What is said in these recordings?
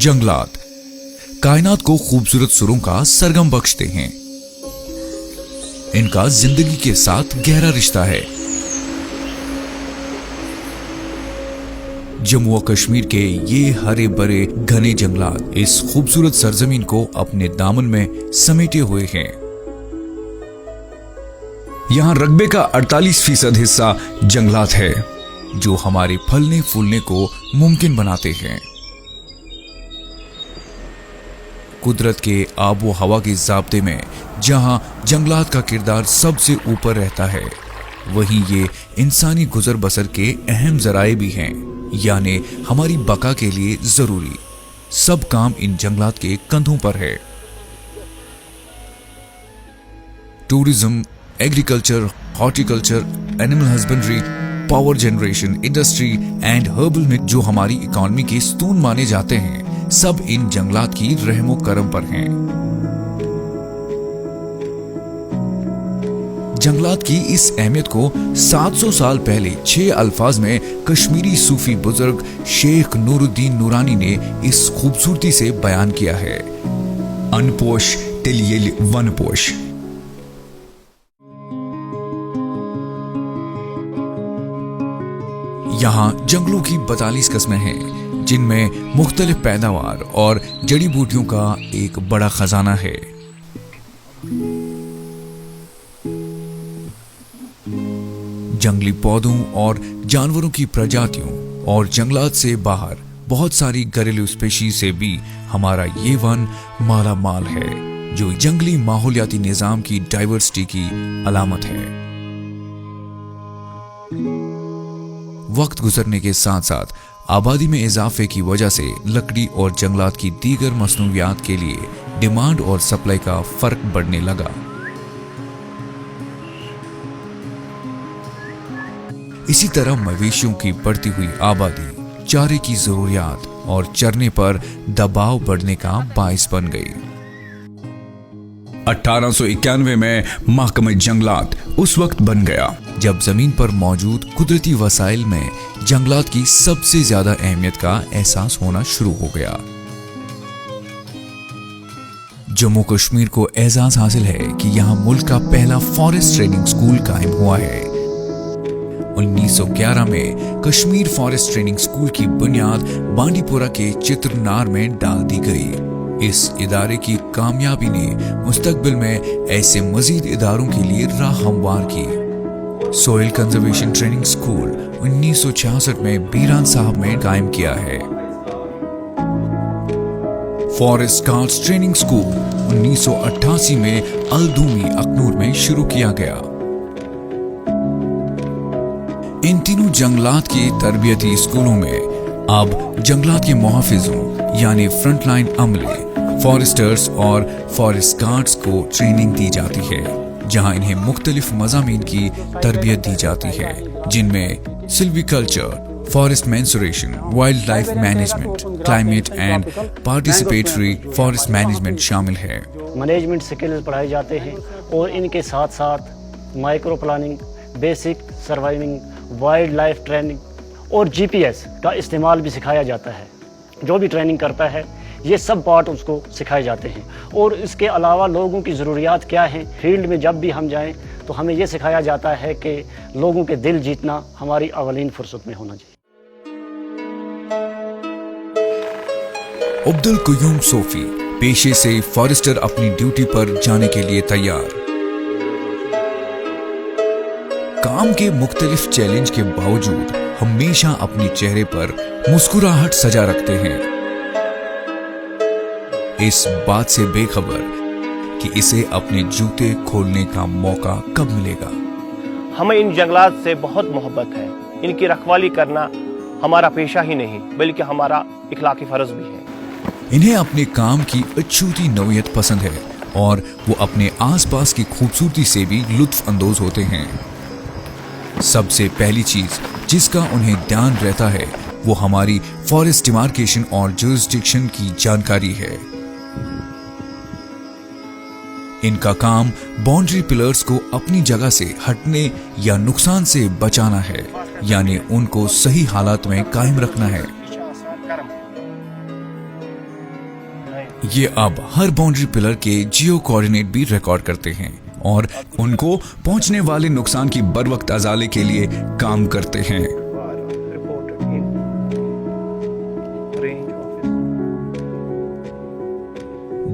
जंगलात कायनात को खूबसूरत सुरों का सरगम बख्शते हैं। इनका जिंदगी के साथ गहरा रिश्ता है। जम्मू और कश्मीर के ये हरे भरे घने जंगलात इस खूबसूरत सरजमीन को अपने दामन में समेटे हुए हैं। यहाँ रकबे का 48% हिस्सा जंगलात है, जो हमारे फलने फूलने को मुमकिन बनाते हैं। कुदरत के आबो हवा के ज़ाब्ते में जहां जंगलात का किरदार सबसे ऊपर रहता है, वहीं ये इंसानी गुजर बसर के अहम जराए भी हैं, यानी हमारी बका के लिए जरूरी सब काम इन जंगलात के कंधों पर है। Tourism, agriculture, horticulture, animal husbandry, power generation, industry and herbal में जो हमारी इकोनॉमी के स्तून माने जाते हैं, सब इन जंगलात की रहमो करम पर हैं। जंगलात की इस अहमियत को 700 साल पहले 6 अल्फाज में कश्मीरी सूफी बुजुर्ग शेख नूरुद्दीन नूरानी ने इस खूबसूरती से बयान किया है। अनपोश टिलियल वनपोश। यहाँ जंगलों की 42 किस्में हैं, जिनमें मुख्तलिफ पैदावार और जड़ी बूटियों का एक बड़ा खजाना है। जंगली पौधों और जानवरों की प्रजातियों और जंगलात से बाहर बहुत सारी घरेलू स्पीशीज से भी हमारा ये वन माला माल है, जो जंगली माहौलियाती निजाम की डाइवर्सिटी की अलामत है। वक्त गुजरने के साथ साथ आबादी में इजाफे की वजह से लकड़ी और जंगलात की दीगर मसनूइयात के लिए डिमांड और सप्लाई का फर्क बढ़ने लगा। इसी तरह मवेशियों की बढ़ती हुई आबादी चारे की जरूरियात और चरने पर दबाव बढ़ने का बाइस बन गई। 1891 में महकमा जंगलात उस वक्त बन गया जब जमीन पर मौजूद कुदरती वसाइल में जंगलात की सबसे ज्यादा अहमियत का एहसास होना शुरू हो गया। जम्मू कश्मीर को एजाज हासिल है कि यहाँ मुल्क का पहला फॉरेस्ट ट्रेनिंग स्कूल कायम हुआ है। 1911 में कश्मीर फॉरेस्ट ट्रेनिंग स्कूल की बुनियाद बांडीपुरा के चित्रनार में डाल दी गई। इस इदारे की कामयाबी ने मुस्तकबिल में ऐसे मजीद इदारों के लिए राह हमवार की। सोइल कंजर्वेशन ट्रेनिंग स्कूल 1966 में बीरान साहब में कायम किया है। फॉरेस्ट गार्ड्स ट्रेनिंग स्कूल 1988 में अलदूमी अखनूर में शुरू किया गया। इन तीनों जंगलात के तरबियती स्कूलों में अब जंगलात के मुहाफिजों यानी फ्रंटलाइन अमले, फॉरेस्टर्स और फॉरेस्ट गार्ड्स को ट्रेनिंग दी जाती है, जहां इन्हें मुख्तलिफ मज़ामीन की तरबियत दी जाती है, जिनमें silviculture, forest mensuration, wild life management, climate and participatory forest management शामिल है। मैनेजमेंट स्किल पढ़ाए जाते हैं और इनके साथ साथ micro planning, basic surviving, wild life training और जीपीएस का इस्तेमाल भी सिखाया जाता है। जो भी ट्रेनिंग करता है ये सब पार्ट उसको सिखाए जाते हैं। और इसके अलावा लोगों की ज़रूरियात क्या हैं, फील्ड में जब भी हम जाएं तो हमें ये सिखाया जाता है कि लोगों के दिल जीतना हमारी अवलीन फुर्सत में होना चाहिए। अब्दुल कयूम सोफी पेशे से फॉरेस्टर अपनी ड्यूटी पर जाने के लिए तैयार। काम के मुख्तलिफ चैलेंज के बावजूद हमेशा अपने चेहरे पर मुस्कुराहट सजा रखते हैं, इस बात से बेखबर कि इसे अपने जूते खोलने का मौका कब मिलेगा। हमें इन जंगलात से बहुत मोहब्बत है। इनकी रखवाली करना हमारा पेशा ही नहीं बल्कि हमारा इखलाकी फर्ज भी है। इन्हें अपने काम की अछूती नौयत पसंद है और वो अपने आसपास की खूबसूरती से भी लुत्फ अंदोज होते हैं। सबसे पहली चीज जिसका उन्हें ध्यान रहता है वो हमारी फॉरेस्ट डिमार्केशन और जुरिस्डिक्शन की जानकारी है। इनका काम बाउंड्री पिलर्स को अपनी जगह से हटने या नुकसान से बचाना है, यानी उनको सही हालात में कायम रखना है। ये अब हर बाउंड्री पिलर के जियो कोऑर्डिनेट भी रिकॉर्ड करते हैं और उनको पहुंचने वाले नुकसान की बर वक्त अजाले के लिए काम करते हैं।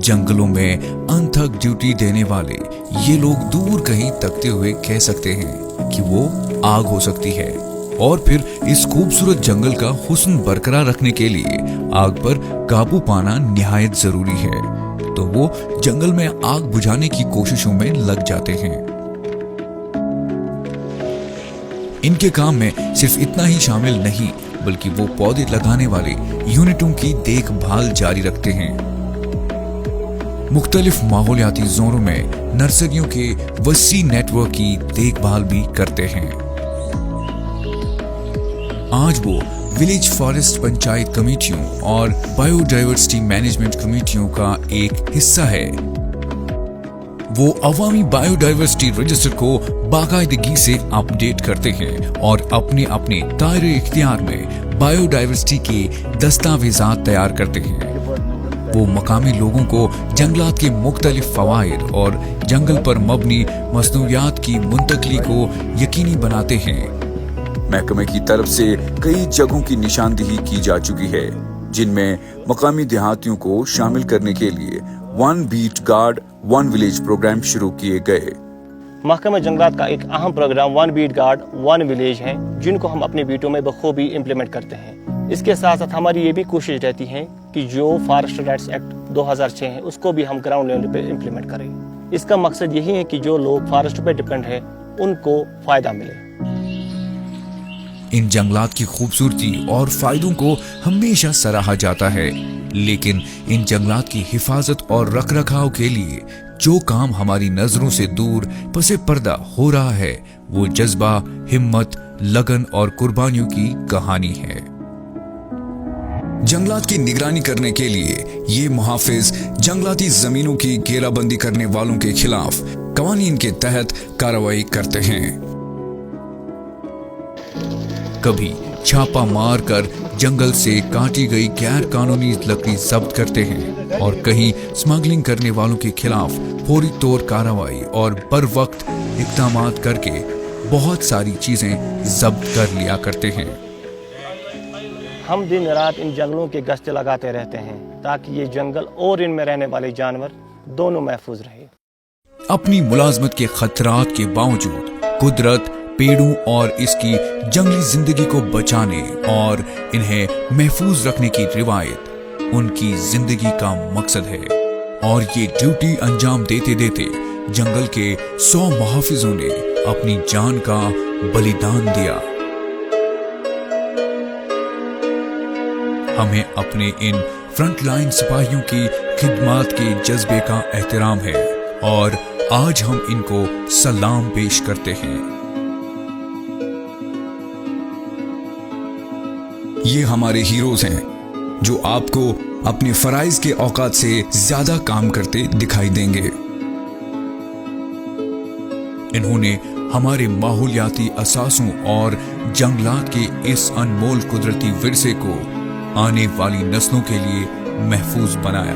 जंगलों में अनथक ड्यूटी देने वाले ये लोग दूर कहीं तकते हुए कह सकते हैं कि वो आग हो सकती है, और फिर इस खूबसूरत जंगल का हुस्न बरकरार रखने के लिए आग पर काबू पाना निहायत जरूरी है, तो वो जंगल में आग बुझाने की कोशिशों में लग जाते हैं। इनके काम में सिर्फ इतना ही शामिल नहीं, बल्कि वो पौधे लगाने वाले यूनिटों की देखभाल जारी रखते हैं। मुख्तलिफ माहौलियाती जोनों में नर्सरियों के वसी नेटवर्क की देखभाल भी करते हैं। आज वो विलेज फॉरेस्ट पंचायत कमेटियों और बायोडाइवर्सिटी मैनेजमेंट कमेटियों का एक हिस्सा है। वो अवामी बायोडाइवर्सिटी रजिस्टर को बाकायदगी से अपडेट करते हैं और अपने अपने दायरे इख्तियार में बायोडाइवर्सिटी के दस्तावेजात तैयार करते हैं। वो मकामी लोगों को जंगलात के मुख्तलिफ फवाइद और जंगल पर मबनी मसनूयात की मुंतकली को यकीनी बनाते हैं। महकमे की तरफ से कई जगहों की निशानदेही की जा चुकी है, जिनमें मकामी देहातियों को शामिल करने के लिए 1 बीट गार्ड 1 विलेज प्रोग्राम शुरू किए गए। महकमा जंगलात का एक अहम प्रोग्राम 1 बीट गार्ड 1 विलेज है, जिनको हम अपने बीटों में बखूबी इम्प्लीमेंट करते हैं। इसके साथ साथ हमारी ये भी कोशिश रहती है कि जो फॉरेस्ट राइट्स एक्ट 2006 है उसको भी हम ग्राउंड लेवल पे इम्प्लीमेंट करें। इसका मकसद यही है कि जो लोग फॉरेस्ट पे डिपेंड है उनको फायदा मिले। इन जंगलात की खूबसूरती और फायदों को हमेशा सराहा जाता है, लेकिन इन जंगलात की हिफाजत और रखरखाव के लिए जो काम हमारी नजरों से दूर पसे पर्दा हो रहा है, वो जज्बा, हिम्मत, लगन और कुर्बानियों की कहानी है। जंगलात की निगरानी करने के लिए ये मुहाफिज जंगलाती जमीनों की घेराबंदी करने वालों के खिलाफ कवानीन के तहत कार्रवाई करते हैं। कभी छापा मार कर जंगल से काटी गई गैर कानूनी लकड़ी जब्त करते हैं और कहीं स्मगलिंग करने वालों के खिलाफ फौरी तौर कार्रवाई और बर वक्त इक़दामात करके बहुत सारी चीजें जब्त कर लिया करते हैं। हम दिन रात इन जंगलों के गश्त लगाते रहते हैं ताकि ये जंगल और इनमें रहने वाले जानवर दोनों महफूज रहे। अपनी मुलाजमत के खतरात के बावजूद कुदरत, पेड़ों और इसकी जंगली जिंदगी को बचाने और इन्हें महफूज रखने की रिवायत उनकी जिंदगी का मकसद है, और ये ड्यूटी अंजाम देते देते जंगल के 100 मुहाफिजों ने अपनी जान का बलिदान दिया। हमें अपने इन फ्रंटलाइन सिपाहियों की खिदमत के जज्बे का एहतराम है और आज हम इनको सलाम पेश करते हैं। ये हमारे हीरोज हैं जो आपको अपने फराइज के औकात से ज्यादा काम करते दिखाई देंगे। इन्होंने हमारे माहौलियाती असासों और जंगलात के इस अनमोल कुदरती विरसे को आने वाली नस्लों के लिए महफूज बनाया।